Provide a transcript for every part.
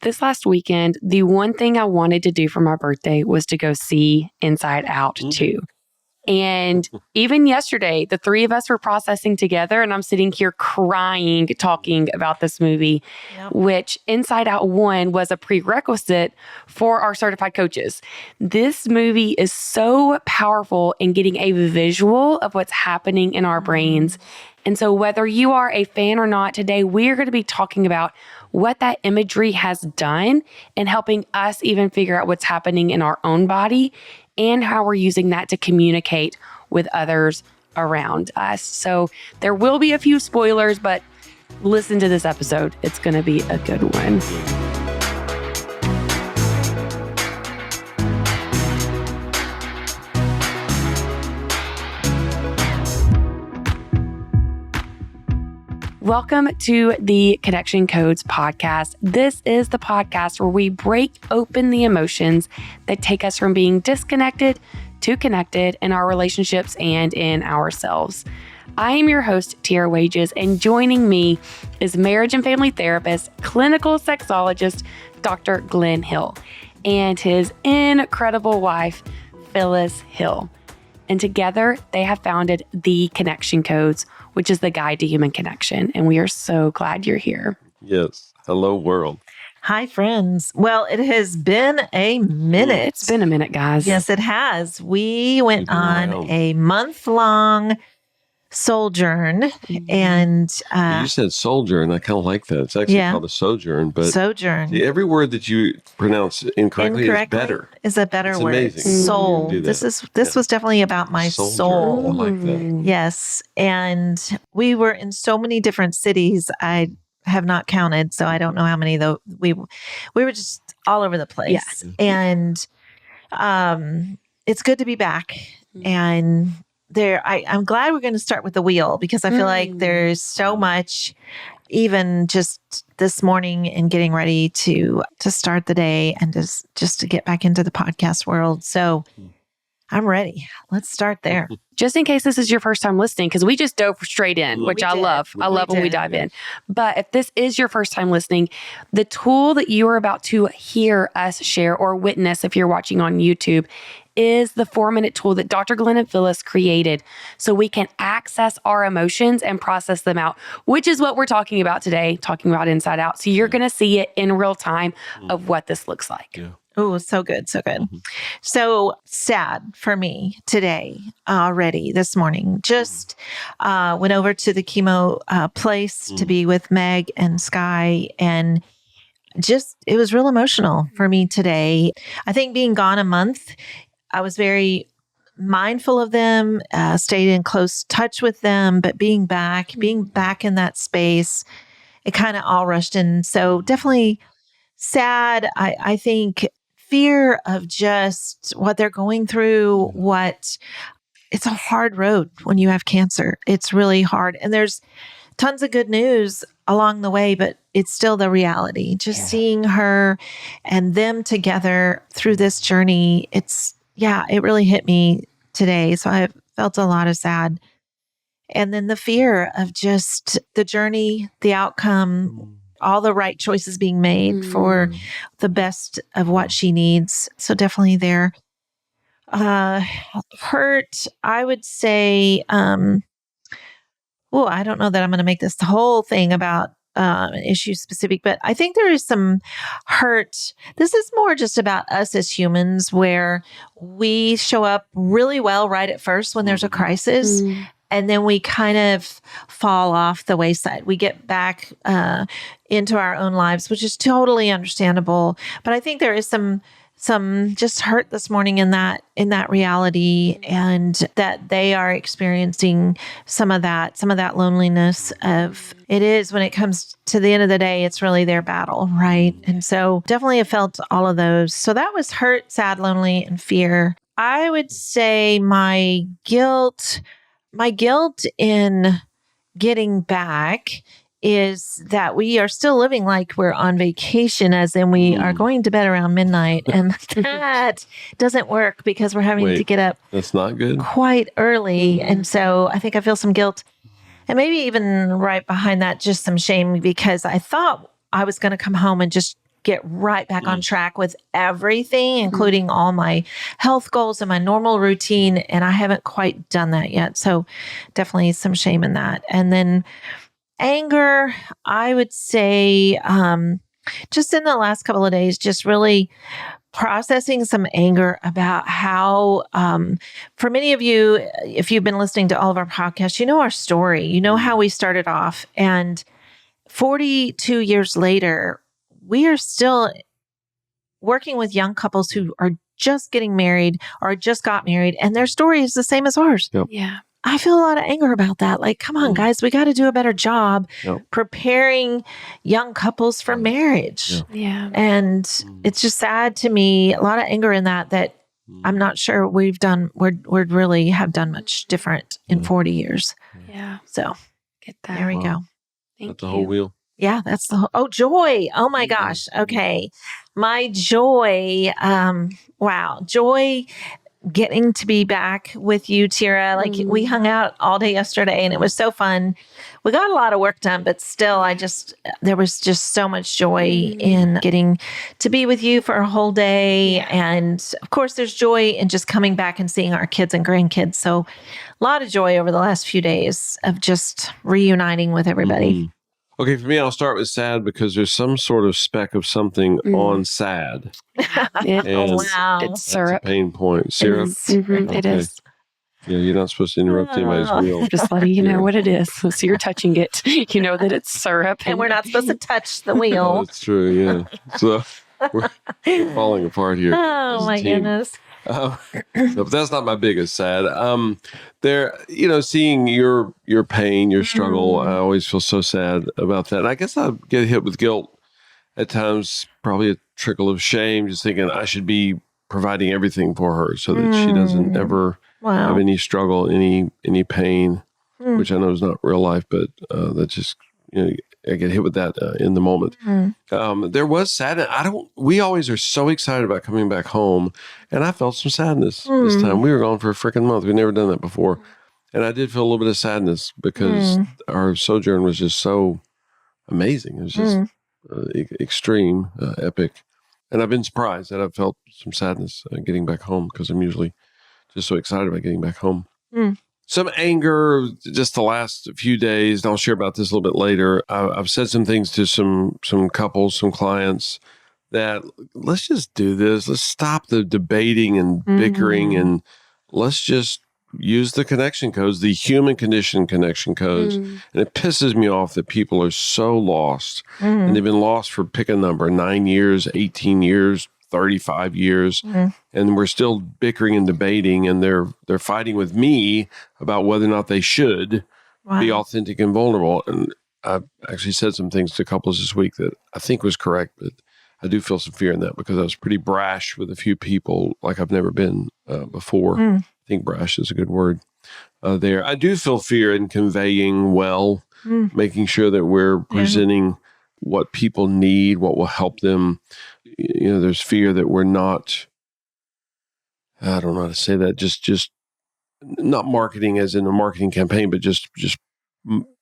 this last weekend, the one thing I wanted to do for my birthday was to go see Inside Out 2. And even yesterday, the three of us were processing together, and I'm sitting here crying, talking about this movie, which Inside Out 1 was a prerequisite for our certified coaches. This movie is so powerful in getting a visual of what's happening in our brains. And so whether you are a fan or not, today we're going to be talking about what that imagery has done and helping us even figure out what's happening in our own body and how we're using that to communicate with others around us. So there will be a few spoilers, but listen to this episode. It's going to be a good one. Welcome to the Connection Codes podcast. This is the podcast where we break open the emotions that take us from being disconnected to connected in our relationships and in ourselves. I am your host, Tera Wages, and joining me is marriage and family therapist, clinical sexologist, Dr. Glenn Hill, and his incredible wife, Phyllis Hill. And together, they have founded the Connection Codes, which is the guide to human connection. And we are so glad you're here. Yes. Hello, world. Hi, friends. Well, it has been a minute. It's been a minute, guys. Yes, it has. We went on a month-long sojourn, and you said sojourn. I kind of like that. It's actually called a sojourn, but see, every word that you pronounce incorrectly is better. Is a better word. Amazing. Soul. This was definitely about my soul. I like that. Yes, and we were in so many different cities. I have not counted, so I don't know how many though. We were just all over the place. Yes. And it's good to be back. And I'm glad we're going to start with the wheel, because I feel like there's so much, even just this morning and getting ready to start the day and just to get back into the podcast world. So I'm ready. Let's start there. Just in case this is your first time listening, because we just dove straight in, which I love. I love when we dive in. But if this is your first time listening, the tool that you are about to hear us share or witness if you're watching on YouTube is the 4-minute tool that Dr. Glenn and Phyllis created so we can access our emotions and process them out, which is what we're talking about today, talking about Inside Out. So you're going to see it in real time of what this looks like. Yeah. Oh, so good. So good. So sad for me today already this morning. Just went over to the chemo place to be with Meg and Sky, and it was real emotional for me today. I think being gone a month, I was very mindful of them, stayed in close touch with them, but being back in that space, it kind of all rushed in. So definitely sad. I think fear of just what they're going through, it's a hard road when you have cancer. It's really hard. And there's tons of good news along the way, but it's still the reality. Just seeing her and them together through this journey, it really hit me today. So I felt a lot of sad. And then the fear of just the journey, the outcome, all the right choices being made for the best of what she needs. So definitely there. Hurt, I would say, I don't know that I'm going to make this the whole thing about an issue specific, but I think there is some hurt. This is more just about us as humans, where we show up really well right at first when there's a crisis. And then we kind of fall off the wayside. We get back into our own lives, which is totally understandable. But I think there is some just hurt this morning in that reality, and that they are experiencing some of that loneliness of it is when it comes to the end of the day, it's really their battle, right? And so definitely I felt all of those. So that was hurt, sad, lonely, and fear. I would say my guilt in getting back is that we are still living like we're on vacation, as in we are going to bed around midnight. And that doesn't work because we're having to get up that's not good. Quite early. And so I think I feel some guilt, and maybe even right behind that, just some shame, because I thought I was going to come home and just get right back on track with everything, including all my health goals and my normal routine. And I haven't quite done that yet. So definitely some shame in that. And then anger, I would say, just in the last couple of days, just really processing some anger about how, for many of you, if you've been listening to all of our podcasts, you know our story, you know how we started off. And 42 years later, we are still working with young couples who are just getting married or just got married, and their story is the same as ours. Yep. Yeah. I feel a lot of anger about that. Like, come on, guys, we got to do a better job preparing young couples for marriage. Yeah. And it's just sad to me, a lot of anger in that I'm not sure we'd really have done much different in 40 years. Yeah. So get that. There we go. Thank the you. whole wheel. Yeah, that's the whole, joy. Oh my gosh. Okay. My joy. Wow. Joy getting to be back with you, Tera. Like we hung out all day yesterday and it was so fun. We got a lot of work done, but still there was just so much joy in getting to be with you for a whole day. And of course there's joy in just coming back and seeing our kids and grandkids. So a lot of joy over the last few days of just reuniting with everybody. Okay, for me, I'll start with sad because there's some sort of speck of something on sad. Wow. It's syrup. That's a pain point. Syrup? It is. Yeah, you're not supposed to interrupt anybody's wheel. Just letting you know what it is. So you're touching it. You know that it's syrup. And we're not supposed to touch the wheel. Oh, that's true, yeah. So we're falling apart here. Oh, my goodness. But that's not my biggest sad. Seeing your pain, your struggle, I always feel so sad about that. And I guess I get hit with guilt at times, probably a trickle of shame, just thinking I should be providing everything for her so that she doesn't ever have any struggle, any pain, which I know is not real life, but that just, I get hit with that in the moment. There was sadness. We always are so excited about coming back home. And I felt some sadness this time. We were gone for a freaking month. We'd never done that before. And I did feel a little bit of sadness because our sojourn was just so amazing. It was just extreme, epic. And I've been surprised that I've felt some sadness getting back home because I'm usually just so excited about getting back home. Some anger just the last few days, and I'll share about this a little bit later. I've said some things to some couples, some clients that let's just do this. Let's stop the debating and bickering and let's just use the connection codes, the human condition connection codes. And it pisses me off that people are so lost and they've been lost for pick a number, 9 years, 18 years, 35 years, and we're still bickering and debating, and they're fighting with me about whether or not they should be authentic and vulnerable. And I've actually said some things to couples this week that I think was correct, but I do feel some fear in that because I was pretty brash with a few people like I've never been before. I think brash is a good word there. I do feel fear in conveying well, making sure that we're presenting what people need, what will help them. There's fear that we're not, I don't know how to say that, just not marketing as in a marketing campaign, but just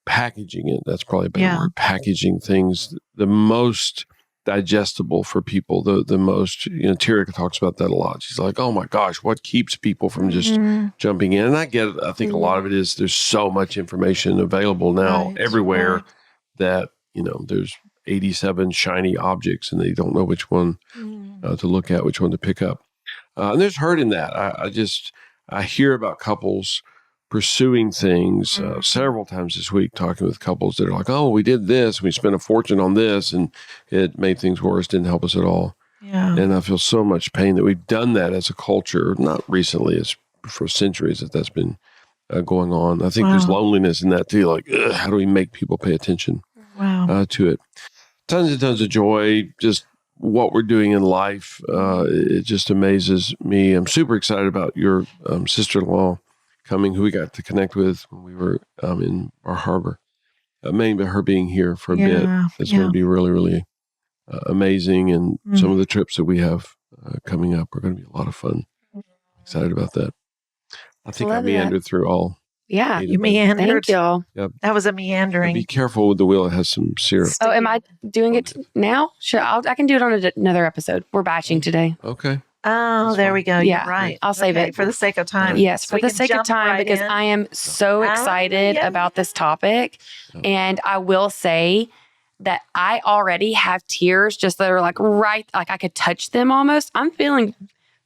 packaging it. That's probably a better word. Packaging things the most digestible for people, the most, Tera talks about that a lot. She's like, oh my gosh, what keeps people from just jumping in? And I get it. I think a lot of it is there's so much information available now everywhere that, there's 87 shiny objects and they don't know which one to look at, which one to pick up. And there's hurt in that. I hear about couples pursuing things several times this week, talking with couples that are like, oh, we did this, we spent a fortune on this, and it made things worse, didn't help us at all. Yeah. And I feel so much pain that we've done that as a culture, not recently, it's for centuries that's been going on. I think there's loneliness in that too, like, how do we make people pay attention to it? Tons and tons of joy, just what we're doing in life. It just amazes me. I'm super excited about your sister-in-law coming, who we got to connect with when we were in our harbor. Mainly her being here for a bit. It's going to be really, really amazing. And some of the trips that we have coming up are going to be a lot of fun. Excited about that. I think I meandered through all Yeah. You meandered. Thank y'all. That was a And meandering. be careful with the wheel. It has some syrup. Oh, am I doing it now? Sure. I can do it on another episode. We're batching today. Okay. Oh, there we go. Yeah. You're right. I'll save it. For the sake of time. Yes, So for we the can sake of jump time, right because in. I am so excited about this topic. And I will say that I already have tears just that are like I could touch them almost. I'm feeling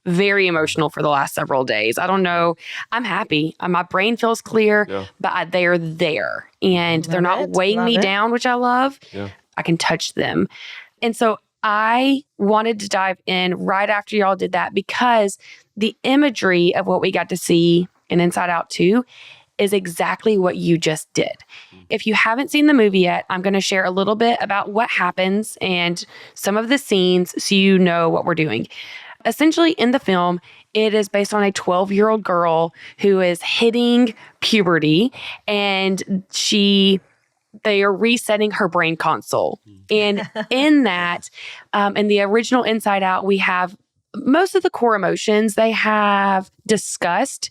very emotional for the last several days. I don't know. I'm happy. My brain feels clear, but they're there and they're not weighing me down, which I love. Yeah. I can touch them. And so I wanted to dive in right after y'all did that because the imagery of what we got to see in Inside Out 2 is exactly what you just did. If you haven't seen the movie yet, I'm going to share a little bit about what happens and some of the scenes so you know what we're doing. Essentially, in the film, it is based on a 12-year-old girl who is hitting puberty, and they are resetting her brain console. And in that, in the original Inside Out, we have most of the core emotions they have discussed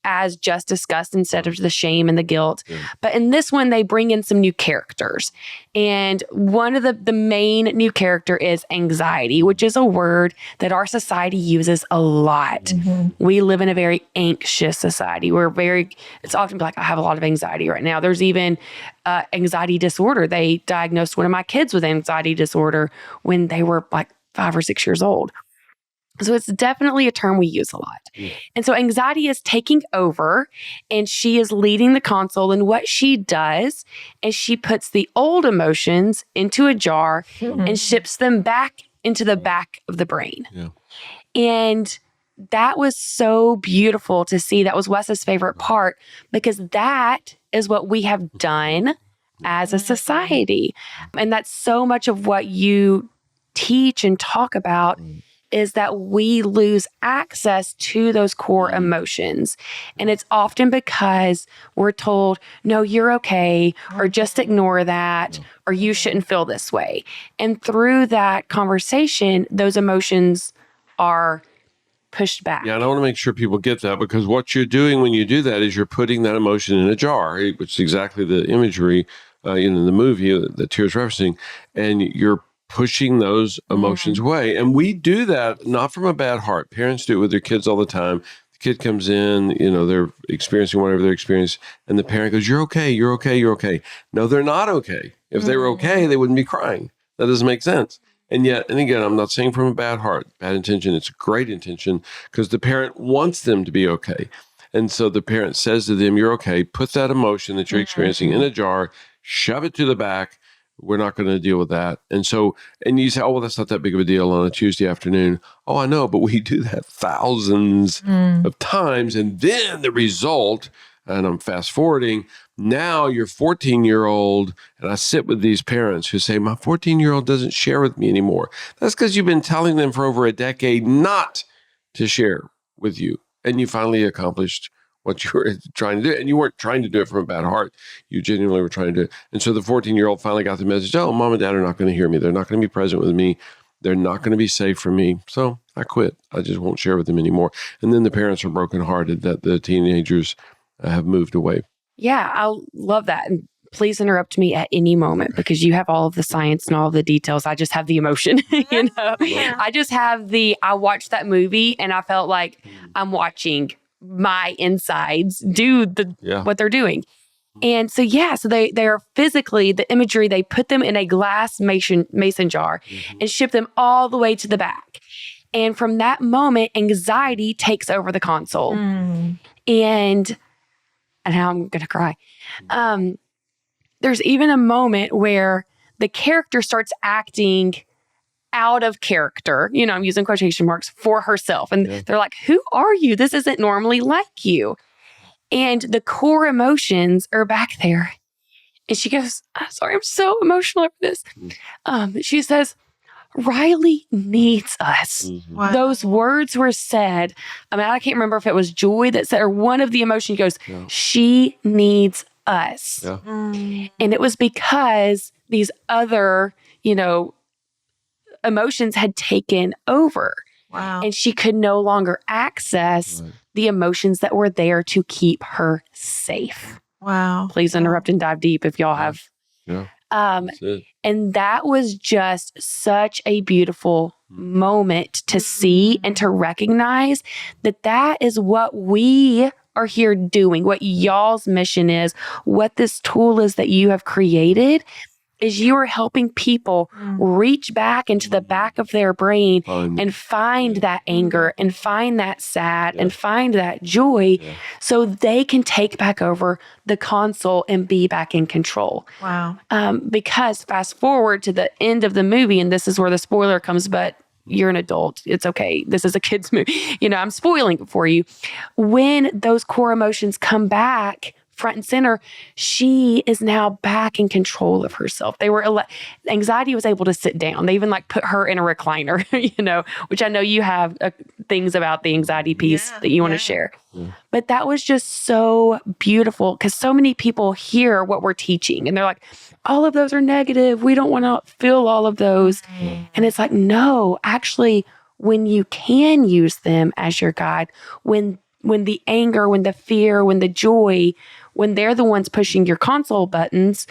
as just discussed instead of the shame and the guilt. But in this one, they bring in some new characters. And one of the main new character is anxiety, which is a word that our society uses a lot. We live in a very anxious society. It's often like, I have a lot of anxiety right now. There's even anxiety disorder. They diagnosed one of my kids with anxiety disorder when they were like 5 or 6 years old. So it's definitely a term we use a lot. And so anxiety is taking over and she is leading the console. And what she does is she puts the old emotions into a jar and ships them back into the back of the brain. And that was so beautiful to see. That was Wes's favorite part because that is what we have done as a society. And that's so much of what you teach and talk about is that we lose access to those core emotions. And it's often because we're told, no, you're okay, or just ignore that, or you shouldn't feel this way. And through that conversation, those emotions are pushed back. Yeah, and I want to make sure people get that because what you're doing when you do that is you're putting that emotion in a jar, which is exactly the imagery in the movie that Tera's referencing, and you're pushing those emotions away. And we do that not from a bad heart. Parents do it with their kids all the time. The kid comes in, they're experiencing whatever they're experiencing, and the parent goes, you're okay, you're okay, you're okay. No, they're not okay. If they were okay, they wouldn't be crying. That doesn't make sense. And yet, and again, I'm not saying from a bad heart, bad intention. It's a great intention because the parent wants them to be okay. And so the parent says to them, you're okay, put that emotion that you're experiencing in a jar, shove it to the back. We're not going to deal with that. And you say, oh, well, that's not that big of a deal on a Tuesday afternoon. Oh, I know, but we do that thousands of times. And then the result, and I'm fast forwarding, now your 14-year-old, and I sit with these parents who say, my 14-year-old doesn't share with me anymore. That's because you've been telling them for over a decade not to share with you. And you finally accomplished what you were trying to do. And you weren't trying to do it from a bad heart. You genuinely were trying to do it. And so the 14-year-old finally got the message, oh, mom and dad are not going to hear me. They're not going to be present with me. They're not going to be safe for me. So I quit. I just won't share with them anymore. And then the parents are brokenhearted that the teenagers have moved away. Yeah, I love that. And please interrupt me at any moment because you have all of the science and all of the details. I just have the emotion, I just have I watched that movie and I felt like I'm watching my insides do what they're doing. And so, so they're physically, the imagery, they put them in a glass mason jar and ship them all the way to the back. And from that moment, anxiety takes over the console. And now I'm going to cry. There's even a moment where the character starts acting out of character, I'm using quotation marks, for herself. And they're like, who are you? This isn't normally like you. And the core emotions are back there. And she goes, I'm sorry, I'm so emotional over this. She says, Riley needs us. Wow. Those words were said. I can't remember if it was Joy that said, or one of the emotions goes, she needs us. And it was because these other, emotions had taken over. Wow. And she could no longer access the emotions that were there to keep her safe. Wow. Please interrupt and dive deep if y'all have. Yeah. That's it. And that was just such a beautiful moment to see and to recognize that that is what we are here doing, what y'all's mission is, what this tool is that you have created. Is you are helping people reach back into the back of their brain and find that anger and find that sad and find that joy so they can take back over the console and be back in control. Wow. Because fast forward to the end of the movie, and this is where the spoiler comes, but you're an adult. It's okay. This is a kid's movie. I'm spoiling it for you. When those core emotions come back, front and center, she is now back in control of herself. Anxiety was able to sit down. They even put her in a recliner, which I know you have things about the anxiety piece that you want to share. Yeah. But that was just so beautiful because so many people hear what we're teaching and they're like, all of those are negative. We don't want to feel all of those. And it's like, no, actually, when you can use them as your guide, when the anger, when the fear, when the joy, when they're the ones pushing your console buttons,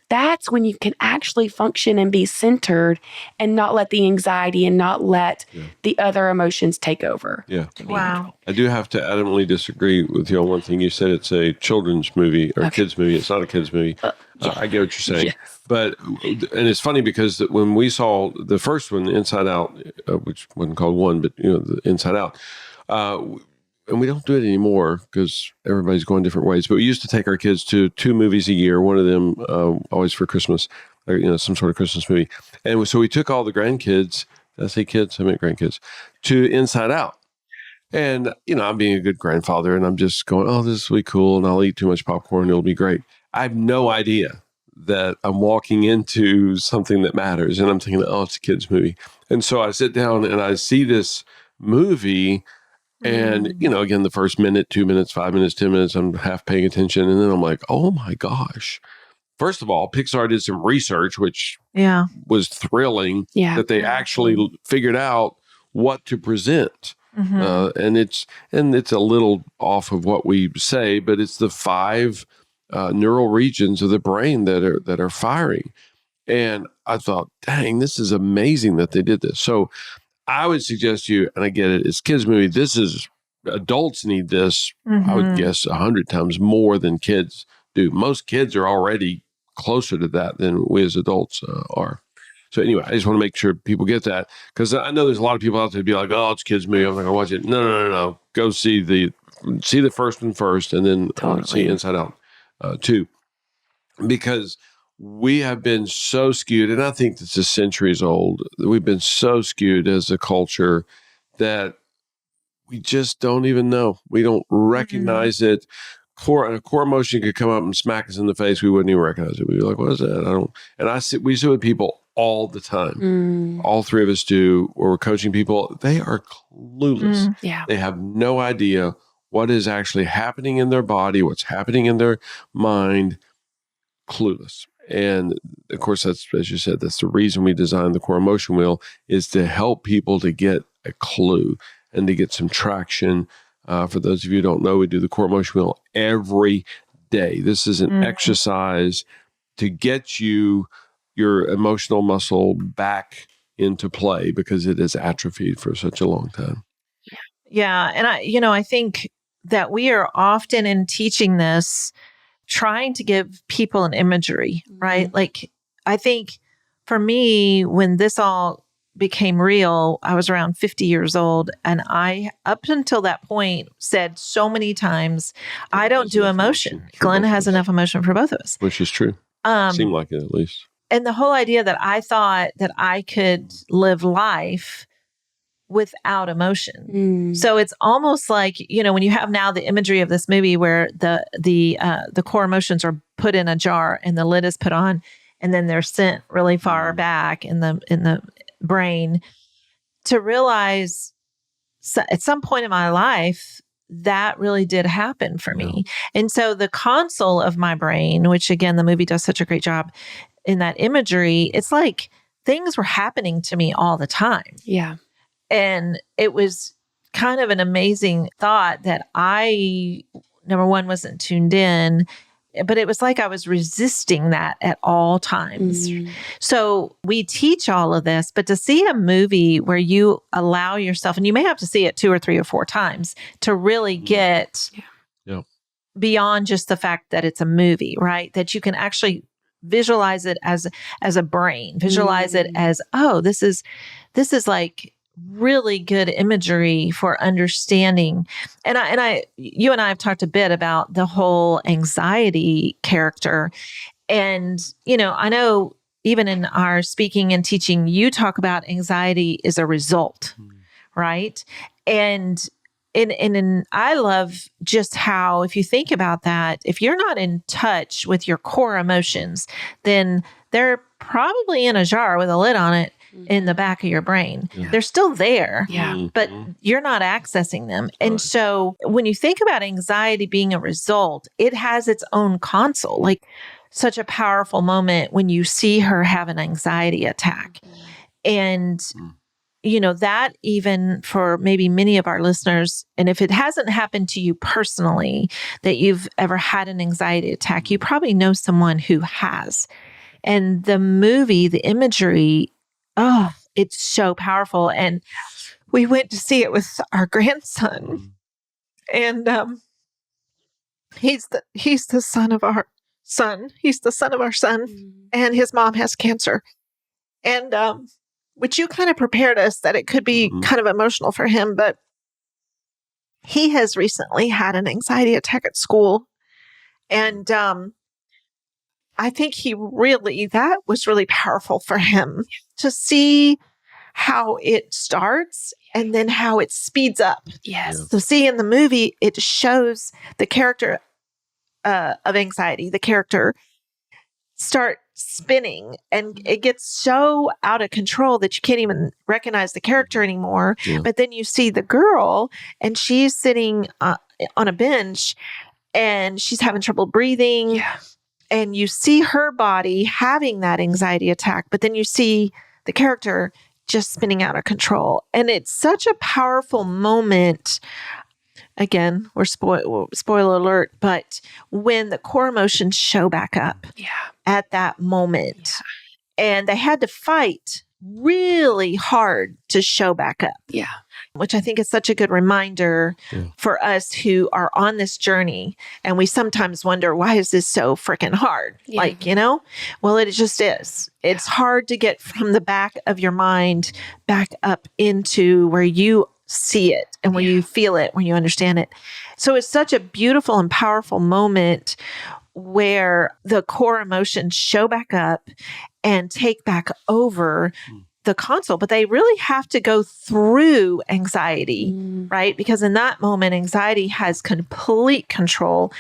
that's when you can actually function and be centered and not let the anxiety and not let the other emotions take over. Yeah. Wow. I do have to adamantly disagree with you on one thing. You said it's a children's movie or kids movie. It's not a kids movie. I get what you're saying. Yes. But, and it's funny because when we saw the first one, Inside Out, which wasn't called One, but the Inside Out, and we don't do it anymore because everybody's going different ways. But we used to take our kids to 2 movies a year. One of them always for Christmas, or some sort of Christmas movie. And so we took all the grandkids. Did I say kids? I meant grandkids to Inside Out. And I'm being a good grandfather, and I'm just going, "Oh, this will be cool," and I'll eat too much popcorn. It'll be great. I have no idea that I'm walking into something that matters, and I'm thinking, "Oh, it's a kids movie." And so I sit down and I see this movie. And, again, the first minute, 2 minutes, 5 minutes, 10 minutes, I'm half paying attention. And then I'm like, oh my gosh. First of all, Pixar did some research, which was thrilling that they actually figured out what to present. And it's a little off of what we say, but it's the 5 neural regions of the brain that are firing. And I thought, dang, this is amazing that they did this. So I would suggest to you, and I get it, it's a kids' movie. This is, adults need this, I would guess 100 times more than kids do. Most kids are already closer to that than we as adults are. So anyway, I just want to make sure people get that because I know there's a lot of people out there who be like, oh, it's a kids' movie. I'm not going to watch it. No. Go see the first one first and then see Inside Out too. Because we have been so skewed, and I think this is centuries old. We've been so skewed as a culture that we just don't even know. We don't recognize it. A core emotion could come up and smack us in the face. We wouldn't even recognize it. We'd be like, what is that? We sit with people all the time. All 3 of us do, where we're coaching people. They are clueless. Yeah. They have no idea what is actually happening in their body, what's happening in their mind. Clueless. And of course, that's, as you said, that's the reason we designed the core emotion wheel, is to help people to get a clue and to get some traction. For those of you who don't know, we do the core emotion wheel every day. This is an exercise to get your emotional muscle back into play because it is atrophied for such a long time. Yeah. And I think that we are often in teaching this trying to give people an imagery, right? I think for me, when this all became real, I was around 50 years old. And I, up until that point, said so many times, I don't do emotion. Glenn has enough emotion for both of us. Which is true. Seemed like it, at least. And the whole idea that I thought that I could live life without emotion. So it's almost like, when you have now the imagery of this movie where the core emotions are put in a jar and the lid is put on and then they're sent really far back in the brain, to realize at some point in my life that really did happen for me. And so the console of my brain, which again, the movie does such a great job in that imagery, it's like things were happening to me all the time. Yeah. And it was kind of an amazing thought that I, number one, wasn't tuned in, but it was like I was resisting that at all times. So we teach all of this, but to see a movie where you allow yourself, and you may have to see it 2 or 3 or 4 times to really get beyond just the fact that it's a movie, right? That you can actually visualize it as a brain, visualize it as, oh, this is like really good imagery for understanding. And you and I have talked a bit about the whole anxiety character. And, I know even in our speaking and teaching, you talk about anxiety is a result, right? And I love just how, if you think about that, if you're not in touch with your core emotions, then they're probably in a jar with a lid on it in the back of your brain. They're still there, but you're not accessing them. And so when you think about anxiety being a result, it has its own console, like such a powerful moment when you see her have an anxiety attack. And that even for maybe many of our listeners, and if it hasn't happened to you personally, that you've ever had an anxiety attack, you probably know someone who has. And the movie, the imagery, it's so powerful. And we went to see it with our grandson, and he's the son of our son. He's the son of our son, and his mom has cancer. And which you kind of prepared us that it could be kind of emotional for him, but he has recently had an anxiety attack at school. And I think that was really powerful for him to see how it starts and then how it speeds up. Yes. So see, in the movie, it shows the character of anxiety, the character start spinning, and it gets so out of control that you can't even recognize the character anymore. But then you see the girl, and she's sitting on a bench, and she's having trouble breathing. And you see her body having that anxiety attack, but then you see the character just spinning out of control. And it's such a powerful moment. Again, we're spoiler alert, but when the core emotions show back up at that moment, and they had to fight really hard to show back up. Which I think is such a good reminder for us who are on this journey. And we sometimes wonder, why is this so freaking hard? Like, well, it just is. It's hard to get from the back of your mind back up into where you see it and where you feel it, where you understand it. So it's such a beautiful and powerful moment where the core emotions show back up and take back over the console, but they really have to go through anxiety, right? Because in that moment, anxiety has complete control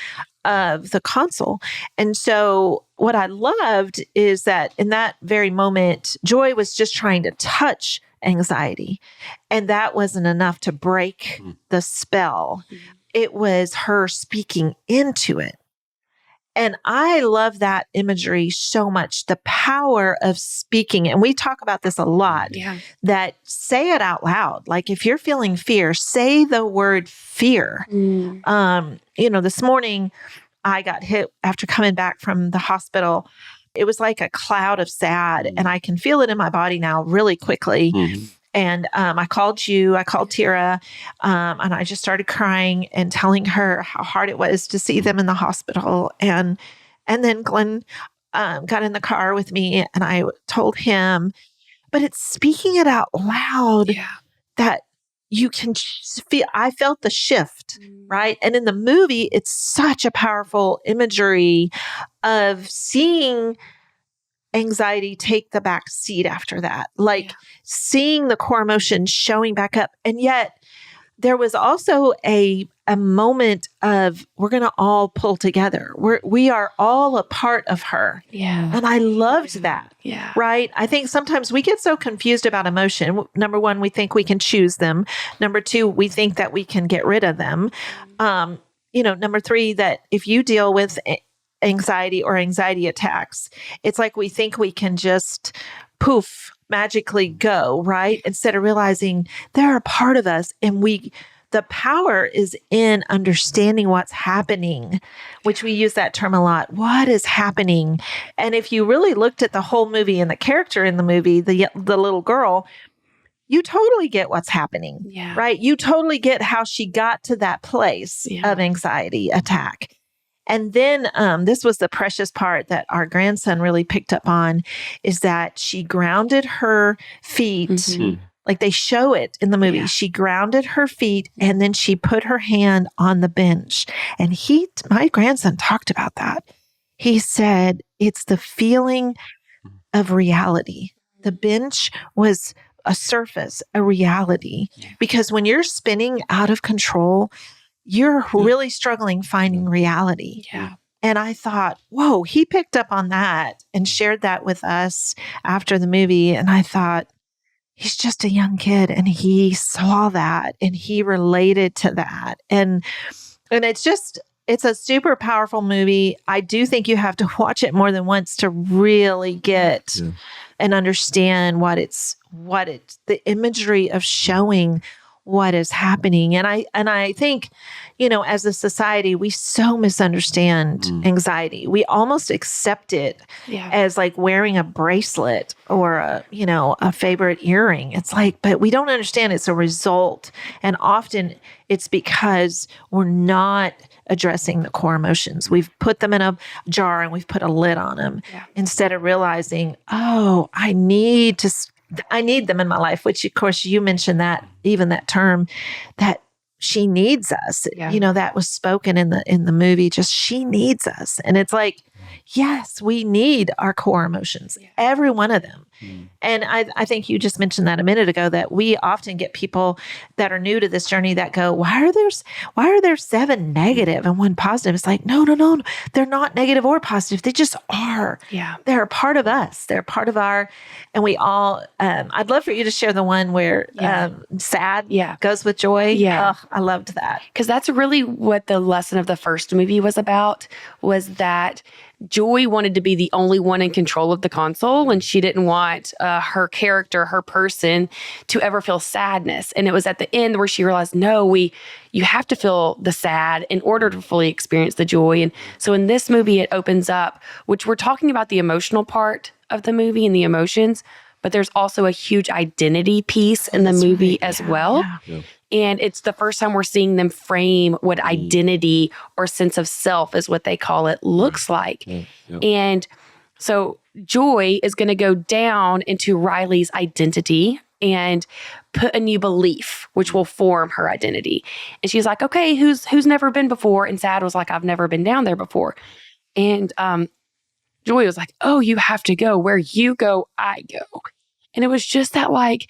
of the console. And so what I loved is that in that very moment, Joy was just trying to touch anxiety, and that wasn't enough to break the spell. It was her speaking into it. And I love that imagery so much, the power of speaking. And we talk about this a lot, that say it out loud. Like if you're feeling fear, say the word fear. This morning I got hit after coming back from the hospital. It was like a cloud of sad, and I can feel it in my body now really quickly. And I called you, I called Tera, and I just started crying and telling her how hard it was to see them in the hospital. And then Glenn got in the car with me, and I told him, but it's speaking it out loud that you can feel. I felt the shift, right? And in the movie, it's such a powerful imagery of seeing anxiety take the back seat after that, like seeing the core emotion showing back up. And yet there was also a moment of, we're going to all pull together. We are all a part of her. And I loved that. Right. I think sometimes we get so confused about emotion. Number one, we think we can choose them. Number two, we think that we can get rid of them. Number three, that if you deal with anxiety or anxiety attacks, it's like we think we can just poof, magically go, right? Instead of realizing they're a part of us, and the power is in understanding what's happening, which we use that term a lot. What is happening? And if you really looked at the whole movie and the character in the movie, the little girl, you totally get what's happening, right? You totally get how she got to that place of anxiety attack. And then this was the precious part that our grandson really picked up on, is that she grounded her feet. Like they show it in the movie. Yeah. She grounded her feet and then she put her hand on the bench. And my grandson talked about that. He said, it's the feeling of reality. The bench was a surface, a reality. Because when you're spinning out of control, you're really struggling finding reality. Yeah. And I thought, whoa, he picked up on that and shared that with us after the movie. And I thought, he's just a young kid and he saw that and he related to that. And it's a super powerful movie. I do think you have to watch it more than once to really get and understand the imagery of showing what is happening. And I think, as a society, we so misunderstand anxiety. We almost accept it as like wearing a bracelet or a favorite earring. It's like, but we don't understand it's a result. And often it's because we're not addressing the core emotions. We've put them in a jar and we've put a lid on them instead of realizing, oh, I need them in my life, which of course you mentioned that, even that term, that she needs us, that was spoken in the movie, just she needs us. And it's like, yes, we need our core emotions, every one of them. And I think you just mentioned that a minute ago, that we often get people that are new to this journey that go, why are there 7 negative and 1 positive? It's like, no, they're not negative or positive. They just are. Yeah. They're a part of us. They're part of and we all, I'd love for you to share the one where sad goes with joy. Yeah. Oh, I loved that. Because that's really what the lesson of the first movie was about, was that Joy wanted to be the only one in control of the console, and she didn't want her character, her person, to ever feel sadness. And it was at the end where she realized, no, you have to feel the sad in order to fully experience the joy. And so in this movie, it opens up, which we're talking about the emotional part of the movie and the emotions, but there's also a huge identity piece in the movie as well. Yeah. And it's the first time we're seeing them frame what identity or sense of self, is what they call it, looks like. Yeah. And so Joy is going to go down into Riley's identity and put a new belief, which will form her identity. And she's like, okay, who's never been before? And Sad was like, I've never been down there before. And Joy was like, oh, you have to go. Where you go, I go. And it was just that, like,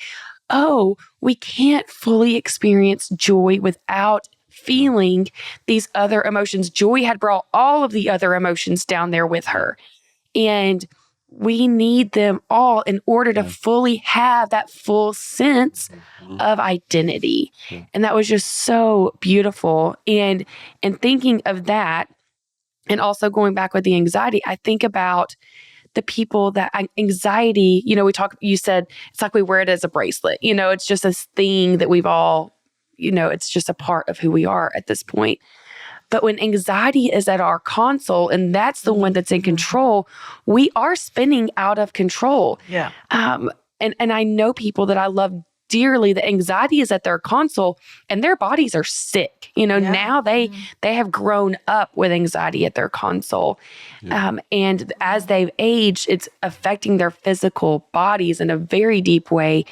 oh, we can't fully experience joy without feeling these other emotions. Joy had brought all of the other emotions down there with her. And we need them all in order to fully have that full sense of identity. And that was just so beautiful. And thinking of that, and also going back with the anxiety, I think about the people that anxiety, you said it's like we wear it as a bracelet, it's just this thing that we've all, it's just a part of who we are at this point. But when anxiety is at our console and that's the one that's in control, we are spinning out of control. Yeah. And I know people that I love dearly, the anxiety is at their console and their bodies are sick. Now they have grown up with anxiety at their console. Yeah. And as they've aged, it's affecting their physical bodies in a very deep way.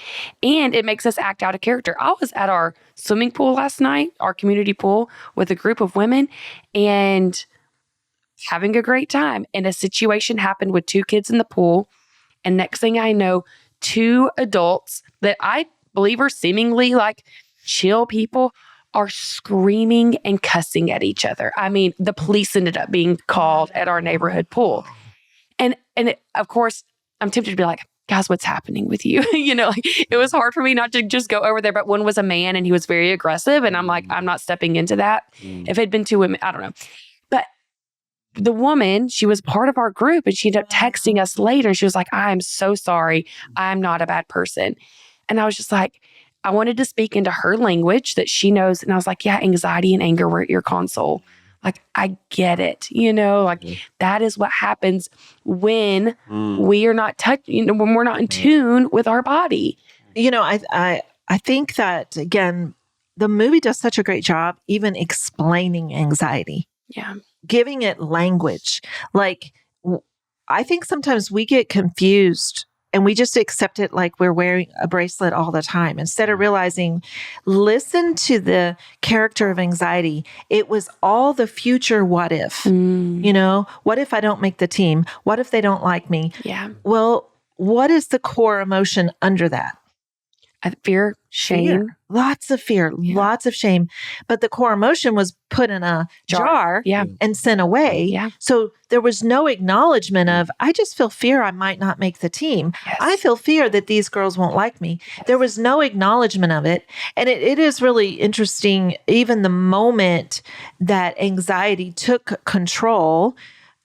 And it makes us act out of character. I was at our swimming pool last night, our community pool, with a group of women and having a great time. And a situation happened with 2 kids in the pool. And next thing I know, 2 adults that I believe are seemingly like chill people are screaming and cussing at each other. I mean, the police ended up being called at our neighborhood pool. And of course, I'm tempted to be like, guys, what's happening with you? It was hard for me not to just go over there, but one was a man and he was very aggressive. And I'm like, I'm not stepping into that. If it had been 2 women, I don't know. But the woman, she was part of our group, and she ended up texting us later. And she was like, I'm so sorry. I'm not a bad person. And I was just like, I wanted to speak into her language that she knows. And I was like, yeah, anxiety and anger were at your console. Like, I get it, that is what happens when we are not when we're not in tune with our body. I think that, again, the movie does such a great job even explaining anxiety. Yeah. Giving it language. Like, I think sometimes we get confused and we just accept it like we're wearing a bracelet all the time instead of realizing, listen to the character of anxiety. It was all the future what if. What if I don't make the team? What if they don't like me? Yeah. Well, what is the core emotion under that? Fear, shame. Fear. Lots of fear, lots of shame. But the core emotion was put in a jar and sent away. Yeah. So there was no acknowledgement of, I just feel fear I might not make the team. Yes. I feel fear that these girls won't like me. Yes. There was no acknowledgement of it. And it is really interesting, even the moment that anxiety took control,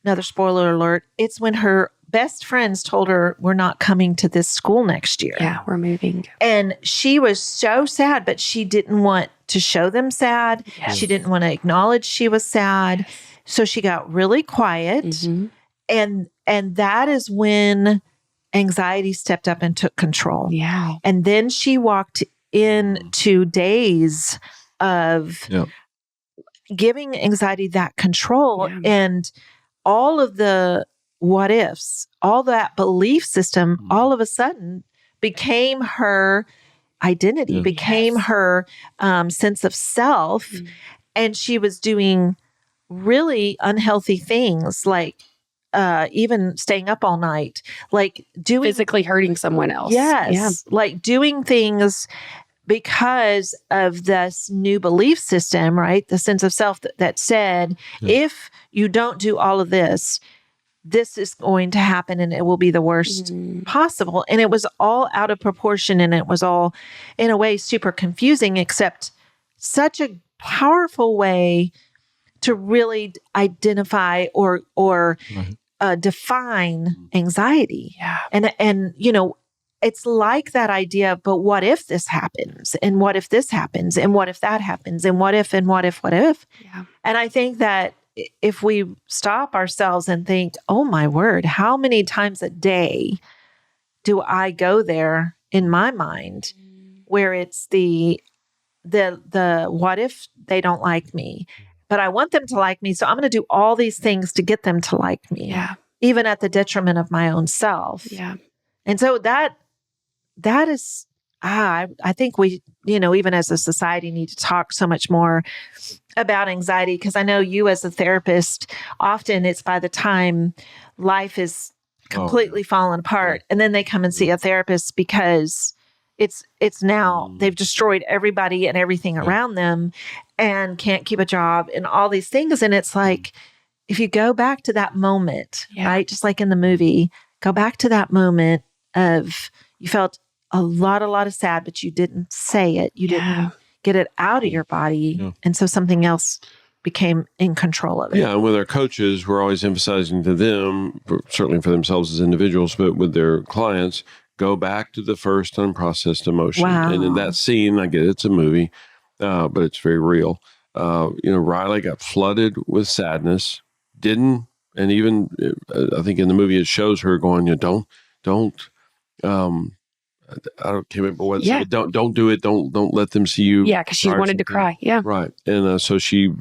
another spoiler alert, it's when her best friends told her, we're not coming to this school next year. Yeah, we're moving. And she was so sad, but she didn't want to show them sad. Yes. She didn't want to acknowledge she was sad. Yes. So she got really quiet. And that is when anxiety stepped up and took control. Yeah. And then she walked into days of giving anxiety that control and all of the what ifs, all that belief system, all of a sudden became her identity, became her sense of self. And she was doing really unhealthy things, like even staying up all night, like doing physically hurting someone else. Yes. Like doing things because of this new belief system, right? The sense of self that said, if you don't do all of this, this is going to happen and it will be the worst possible. And it was all out of proportion and it was all, in a way, super confusing, except such a powerful way to really identify or define anxiety. Yeah. And it's like that idea, but what if this happens? And what if this happens? And what if that happens? And what if, and what if, what if? Yeah. And I think that if we stop ourselves and think, oh my word, how many times a day do I go there in my mind where it's the what if they don't like me, but I want them to like me. So I'm going to do all these things to get them to like me, even at the detriment of my own self. Yeah. And so that is, I think we, even as a society, need to talk so much more about anxiety, because I know you as a therapist, often it's by the time life is completely fallen apart, and then they come and see a therapist because it's now they've destroyed everybody and everything around them and can't keep a job and all these things. And it's like, if you go back to that moment, right? Just like in the movie, go back to that moment of you felt a lot of sad, but you didn't say it. You didn't get it out of your body. Yeah. And so something else became in control of it. Yeah. And with our coaches, we're always emphasizing to them, certainly for themselves as individuals, but with their clients, go back to the first unprocessed emotion. Wow. And in that scene, I get it's a movie, but it's very real. Riley got flooded with sadness, and even I think in the movie it shows her going, I can't remember what it said. Don't do it. Don't let them see you. Yeah, because she wanted to cry. Yeah, right. And so she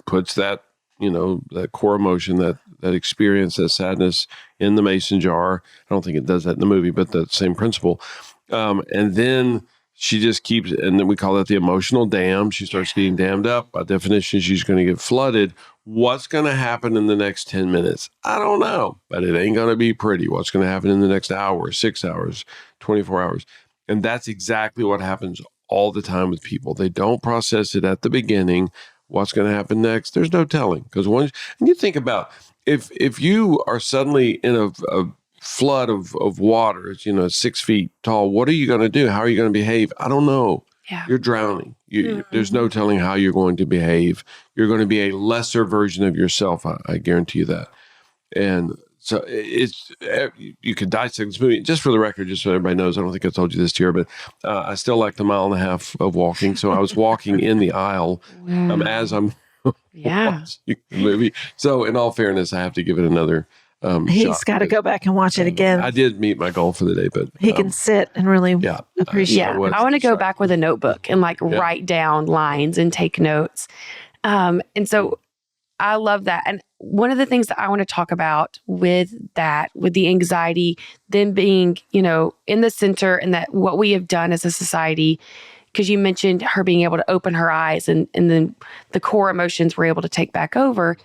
puts that that core emotion, that experience, that sadness in the mason jar. I don't think it does that in the movie, but the same principle. And then she just keeps, and then we call that the emotional dam. She starts getting dammed up. By definition, she's going to get flooded. What's going to happen in the next 10 minutes? I don't know, but it ain't going to be pretty. What's going to happen in the next hour, 6 hours, 24 hours? And that's exactly what happens all the time with people. They don't process it at the beginning. What's going to happen next? There's no telling. Because and you think about, if you are suddenly in a flood of water, it's 6 feet tall, what are you going to do? How are you going to behave? I don't know. Yeah. you're drowning. There's no telling how you're going to behave. You're going to be a lesser version of yourself. I guarantee you that. And so you could dissect this movie. Just for the record, just so everybody knows, I don't think I told you this, Tera, but I still like the 1.5 miles of walking. So I was walking in the aisle as I'm watching the movie. So in all fairness, I have to give it another He's got to go back and watch it again. I did meet my goal for the day, but he can sit and really appreciate it. I want to go back with a notebook and write down lines and take notes. And so I love that. And one of the things that I want to talk about with the anxiety, then being, in the center, and that what we have done as a society, because you mentioned her being able to open her eyes and then the core emotions were able to take back over.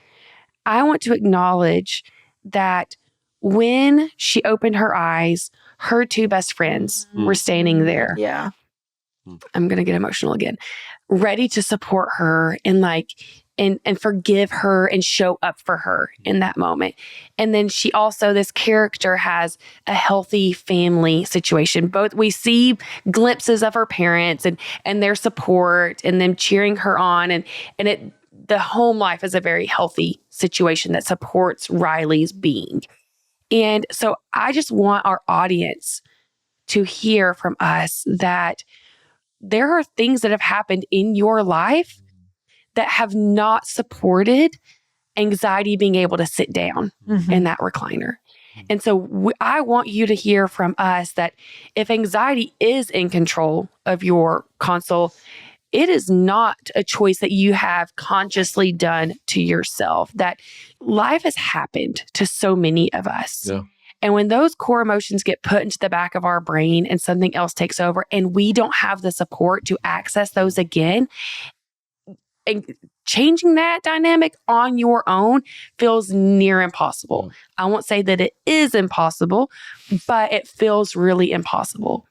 I want to acknowledge that when she opened her eyes, her two best friends were standing there. Yeah. I'm going to get emotional again, ready to support her and and forgive her and show up for her in that moment. And then this character has a healthy family situation. Both we see glimpses of her parents and their support and them cheering her on. And the home life is a very healthy situation that supports Riley's being. And so I just want our audience to hear from us that there are things that have happened in your life that have not supported anxiety being able to sit down in that recliner. And so I want you to hear from us that if anxiety is in control of your console, it is not a choice that you have consciously done to yourself. That life has happened to so many of us. Yeah. And when those core emotions get put into the back of our brain and something else takes over and we don't have the support to access those again, and changing that dynamic on your own feels near impossible. I won't say that it is impossible, but it feels really impossible.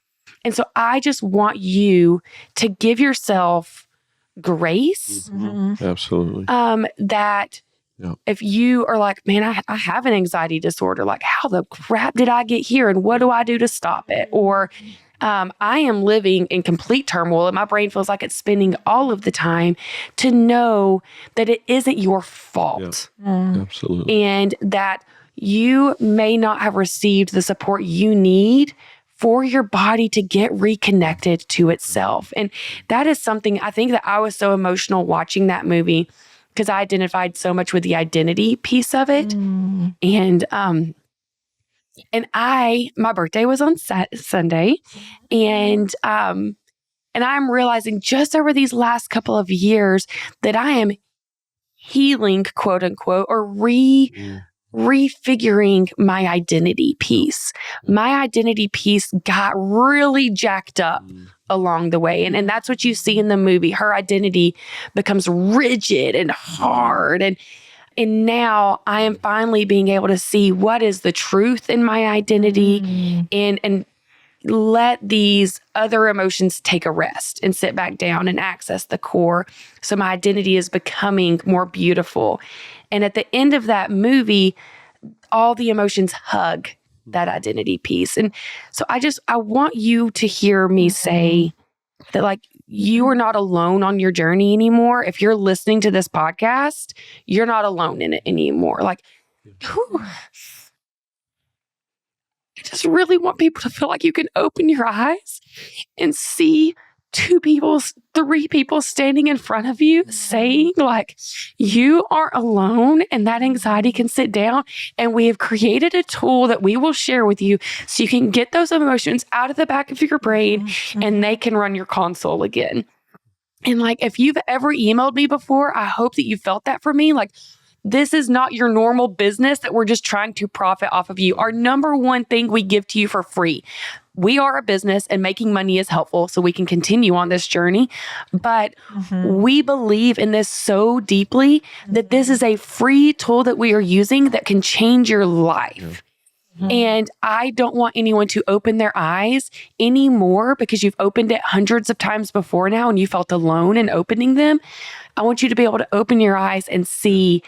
And so I just want you to give yourself grace. Absolutely. That if you are like, man, I have an anxiety disorder, how the crap did I get here? And what do I do to stop it? Or I am living in complete turmoil and my brain feels like it's spinning all of the time, to know that it isn't your fault. Absolutely. And that you may not have received the support you need for your body to get reconnected to itself. And that is something I think that I was so emotional watching that movie because I identified so much with the identity piece of it. And my birthday was on Sunday, and I'm realizing just over these last couple of years that I am healing, quote unquote, or refiguring my identity piece. My identity piece got really jacked up along the way. And that's what you see in the movie. Her identity becomes rigid and hard. And now I am finally being able to see what is the truth in my identity and let these other emotions take a rest and sit back down and access the core. So my identity is becoming more beautiful. And at the end of that movie, all the emotions hug that identity piece. And so I want you to hear me say that you are not alone on your journey anymore. If you're listening to this podcast, you're not alone in it anymore. Whew. I just really want people to feel like you can open your eyes and see 3 people standing in front of you saying you aren't alone and that anxiety can sit down. And we have created a tool that we will share with you so you can get those emotions out of the back of your brain and they can run your console again. And if you've ever emailed me before, I hope that you felt that from me. This is not your normal business that we're just trying to profit off of you. Our number one thing we give to you for free. We are a business and making money is helpful so we can continue on this journey. But we believe in this so deeply that this is a free tool that we are using that can change your life. And I don't want anyone to open their eyes anymore because you've opened it hundreds of times before now and you felt alone in opening them. I want you to be able to open your eyes and see,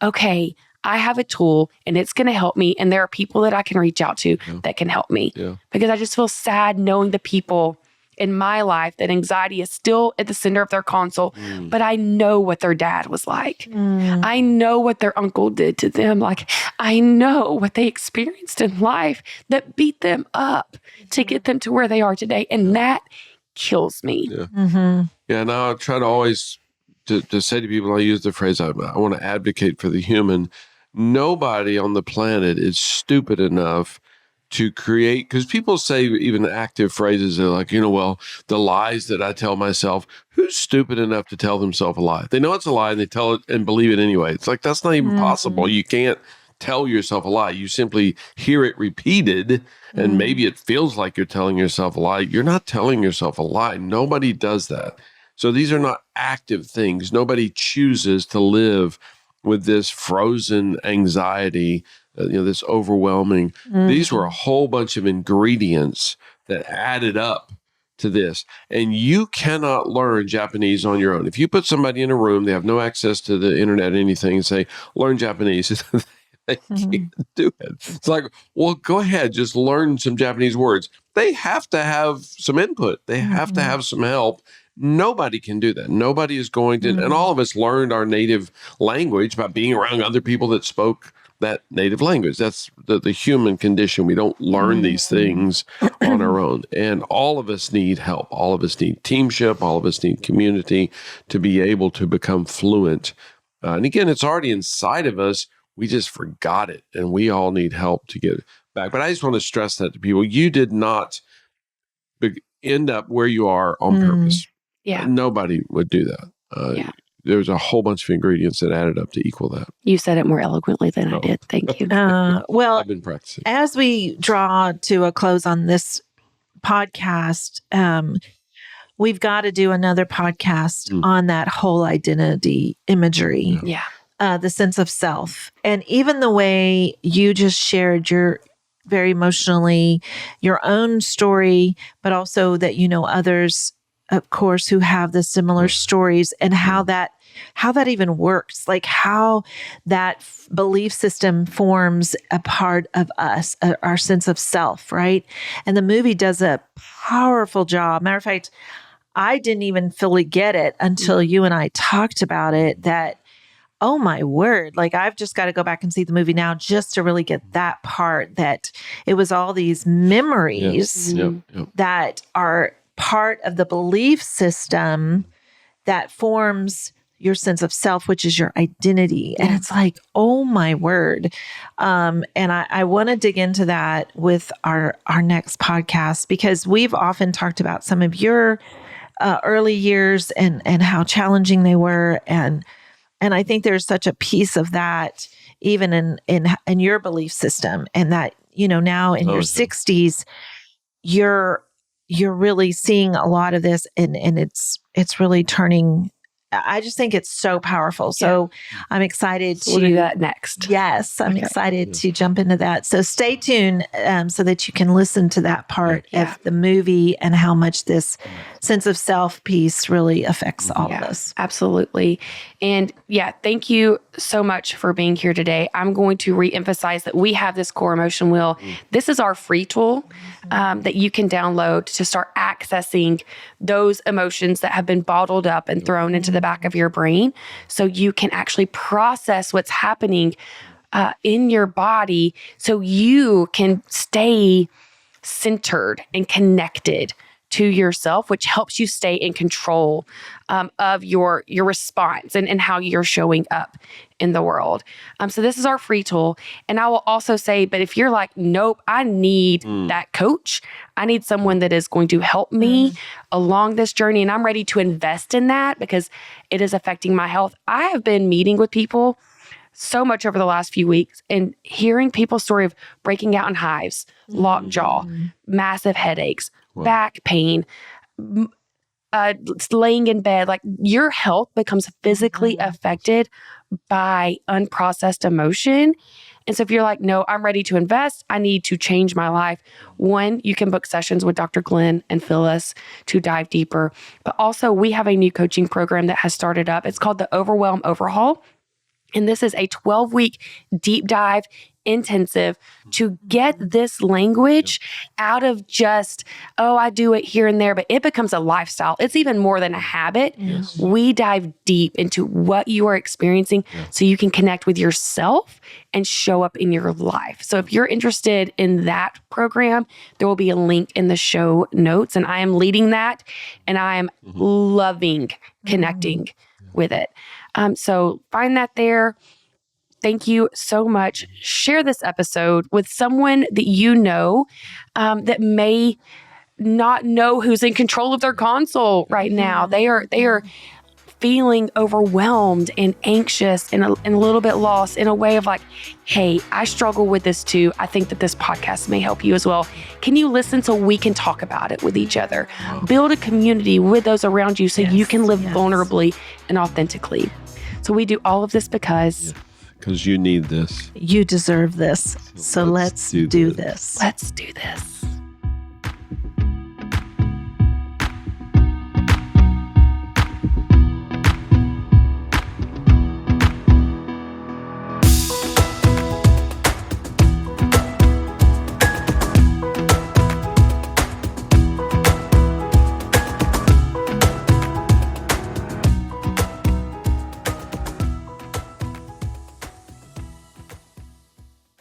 okay, I have a tool and it's going to help me. And there are people that I can reach out to that can help me. Because I just feel sad knowing the people in my life that anxiety is still at the center of their console, but I know what their dad was like. I know what their uncle did to them. Like, I know what they experienced in life that beat them up to get them to where they are today. And that kills me. Yeah, now I try to always to say to people, I use the phrase, I want to advocate for the human. Nobody on the planet is stupid enough to create, because people say even active phrases, they're like, well, the lies that I tell myself. Who's stupid enough to tell themselves a lie? They know it's a lie and they tell it and believe it anyway. It's like, that's not even possible. You can't tell yourself a lie. You simply hear it repeated, and maybe it feels like you're telling yourself a lie. You're not telling yourself a lie. Nobody does that. So these are not active things. Nobody chooses to live with this frozen anxiety, this overwhelming. These were a whole bunch of ingredients that added up to this. And you cannot learn Japanese on your own. If you put somebody in a room, they have no access to the internet or anything, and say, learn Japanese, they can't do it. It's like, well, go ahead, just learn some Japanese words. They have to have some input. They have to have some help. Nobody can do that. Nobody is going to, and all of us learned our native language by being around other people that spoke that native language. That's the human condition. We don't learn these things on our own. And all of us need help. All of us need teamship. All of us need community to be able to become fluent. And again, it's already inside of us. We just forgot it. And we all need help to get it back. But I just want to stress that to people. You did not end up where you are on purpose. Yeah. Nobody would do that. There's a whole bunch of ingredients that added up to equal that. You said it more eloquently than I did. Thank you. Well, I've been practicing. As we draw to a close on this podcast, we've got to do another podcast on that whole identity imagery. The sense of self. And even the way you just shared your very emotionally, your own story, but also that others, of course, who have the similar stories, and how that even works, like how that belief system forms a part of us, our sense of self, right? And the movie does a powerful job. Matter of fact, I didn't even fully get it until you and I talked about it, that, oh my word, like I've just got to go back and see the movie now just to really get that part, that it was all these memories that are part of the belief system that forms your sense of self, which is your identity. And it's like, oh my word. And I want to dig into that with our next podcast, because we've often talked about some of your early years and how challenging they were. And I think there's such a piece of that even in your belief system, and that, now in your 60s, you're really seeing a lot of this, and it's really turning. I just think it's so powerful. So I'm excited to do that next. Yes, I'm excited to jump into that. So stay tuned so that you can listen to that part of the movie and how much this sense of self piece really affects all of us. Absolutely. And thank you so much for being here today. I'm going to reemphasize that we have this core emotion wheel. This is our free tool that you can download to start accessing those emotions that have been bottled up and thrown into the back of your brain, so you can actually process what's happening in your body, so you can stay centered and connected to yourself, which helps you stay in control of your response and how you're showing up in the world. So this is our free tool. And I will also say, but if you're like, nope, I need that coach, I need someone that is going to help me along this journey, and I'm ready to invest in that because it is affecting my health. I have been meeting with people so much over the last few weeks and hearing people's story of breaking out in hives, lockjaw, massive headaches, back pain, laying in bed. Like, your health becomes physically affected by unprocessed emotion. And so if you're like, no, I'm ready to invest, I need to change my life. One, you can book sessions with Dr. Glenn and Phyllis to dive deeper. But also, we have a new coaching program that has started up. It's called the Overwhelm Overhaul. And this is a 12-week deep dive intensive to get this language out of just, I do it here and there, but it becomes a lifestyle. It's even more than a habit. Yes. We dive deep into what you are experiencing so you can connect with yourself and show up in your life. So if you're interested in that program, there will be a link in the show notes. And I am leading that, and I am loving connecting with it. So find that there. Thank you so much. Share this episode with someone that you know that may not know who's in control of their console right now. They are feeling overwhelmed and anxious and a little bit lost, in a way of like, hey, I struggle with this too. I think that this podcast may help you as well. Can you listen so we can talk about it with each other? Build a community with those around you so you can live vulnerably and authentically. So we do all of this because you need this. You deserve this. So let's do this. Let's do this.